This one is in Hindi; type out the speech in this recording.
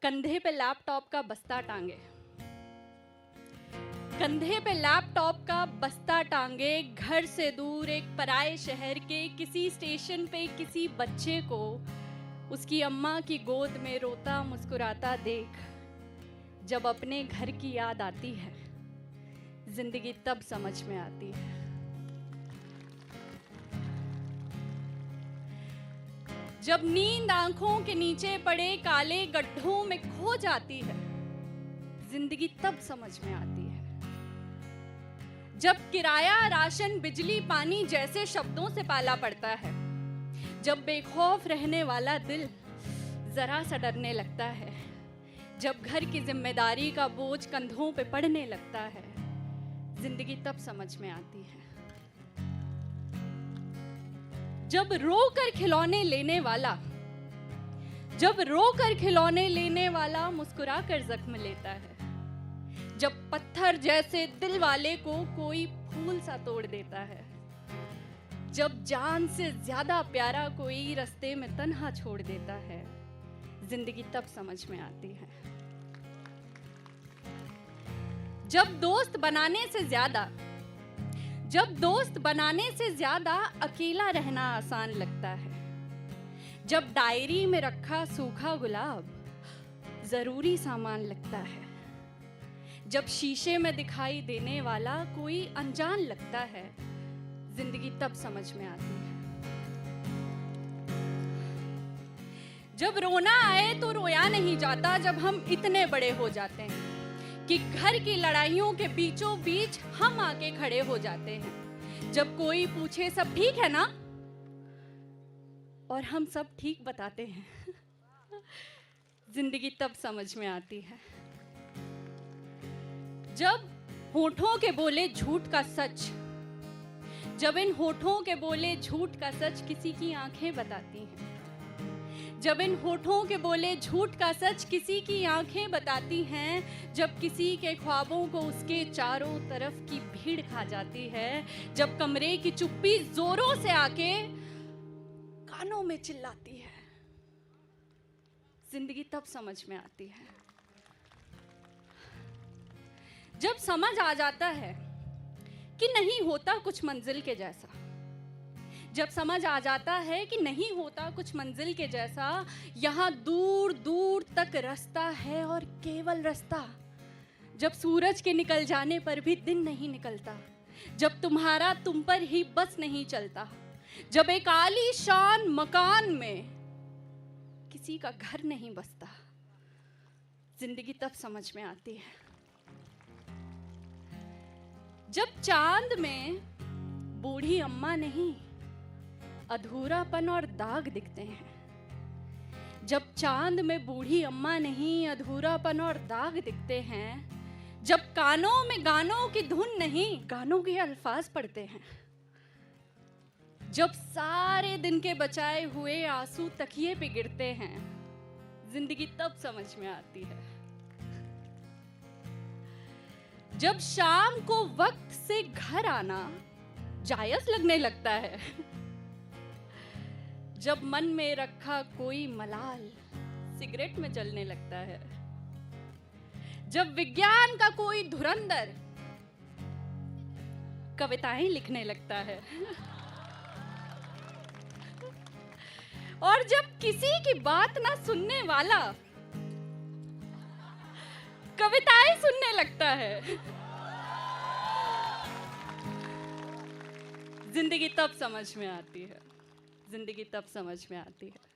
कंधे पे लैपटॉप का बस्ता टांगे, कंधे पे लैपटॉप का बस्ता टांगे, घर से दूर एक पराए शहर के किसी स्टेशन पे किसी बच्चे को उसकी अम्मा की गोद में रोता मुस्कुराता देख, जब अपने घर की याद आती है जिंदगी तब समझ में आती है। जब नींद आंखों के नीचे पड़े काले गड्ढों में खो जाती है जिंदगी तब समझ में आती है। जब किराया राशन बिजली पानी जैसे शब्दों से पाला पड़ता है, जब बेखौफ रहने वाला दिल जरा सा डरने लगता है, जब घर की जिम्मेदारी का बोझ कंधों पे पड़ने लगता है जिंदगी तब समझ में आती है। जब रोकर खिलौने लेने वाला, जब रोकर खिलौने लेने वाला मुस्कुरा कर जख्म लेता है, जब पत्थर जैसे दिल वाले को कोई फूल सा तोड़ देता है, जब जान से ज्यादा प्यारा कोई रास्ते में तन्हा छोड़ देता है जिंदगी तब समझ में आती है। जब दोस्त बनाने से ज्यादा, जब दोस्त बनाने से ज्यादा अकेला रहना आसान लगता है, जब डायरी में रखा सूखा गुलाब जरूरी सामान लगता है, जब शीशे में दिखाई देने वाला कोई अनजान लगता है जिंदगी तब समझ में आती है। जब रोना आए तो रोया नहीं जाता, जब हम इतने बड़े हो जाते हैं कि घर की लड़ाइयों के बीचों बीच हम आके खड़े हो जाते हैं। जब कोई पूछे सब ठीक है ना, और हम सब ठीक बताते हैं जिंदगी तब समझ में आती है। जब होठों के बोले झूठ का सच, जब इन होठों के बोले झूठ का सच किसी की आंखें बताती हैं, जब इन होठों के बोले झूठ का सच किसी की आंखें बताती हैं, जब किसी के ख्वाबों को उसके चारों तरफ की भीड़ खा जाती है, जब कमरे की चुप्पी जोरों से आके कानों में चिल्लाती है जिंदगी तब समझ में आती है। जब समझ आ जाता है कि नहीं होता कुछ मंजिल के जैसा, जब समझ आ जाता है कि नहीं होता कुछ मंजिल के जैसा, यहाँ दूर दूर तक रास्ता है और केवल रास्ता, जब सूरज के निकल जाने पर भी दिन नहीं निकलता, जब तुम्हारा तुम पर ही बस नहीं चलता, जब एक आलीशान मकान में किसी का घर नहीं बसता जिंदगी तब समझ में आती है। जब चांद में बूढ़ी अम्मा नहीं अधूरापन और दाग दिखते हैं, जब चांद में बूढ़ी अम्मा नहीं अधूरापन और दाग दिखते हैं, जब कानों में गानों की धुन नहीं गानों के अल्फाज पड़ते हैं, जब सारे दिन के बचाए हुए आंसू तकिए पे गिरते हैं जिंदगी तब समझ में आती है। जब शाम को वक्त से घर आना जायज लगने लगता है, जब मन में रखा कोई मलाल सिगरेट में जलने लगता है, जब विज्ञान का कोई धुरंधर कविताएं लिखने लगता है, और जब किसी की बात ना सुनने वाला कविताएं सुनने लगता है जिंदगी तब समझ में आती है, जिंदगी तब समझ में आती है।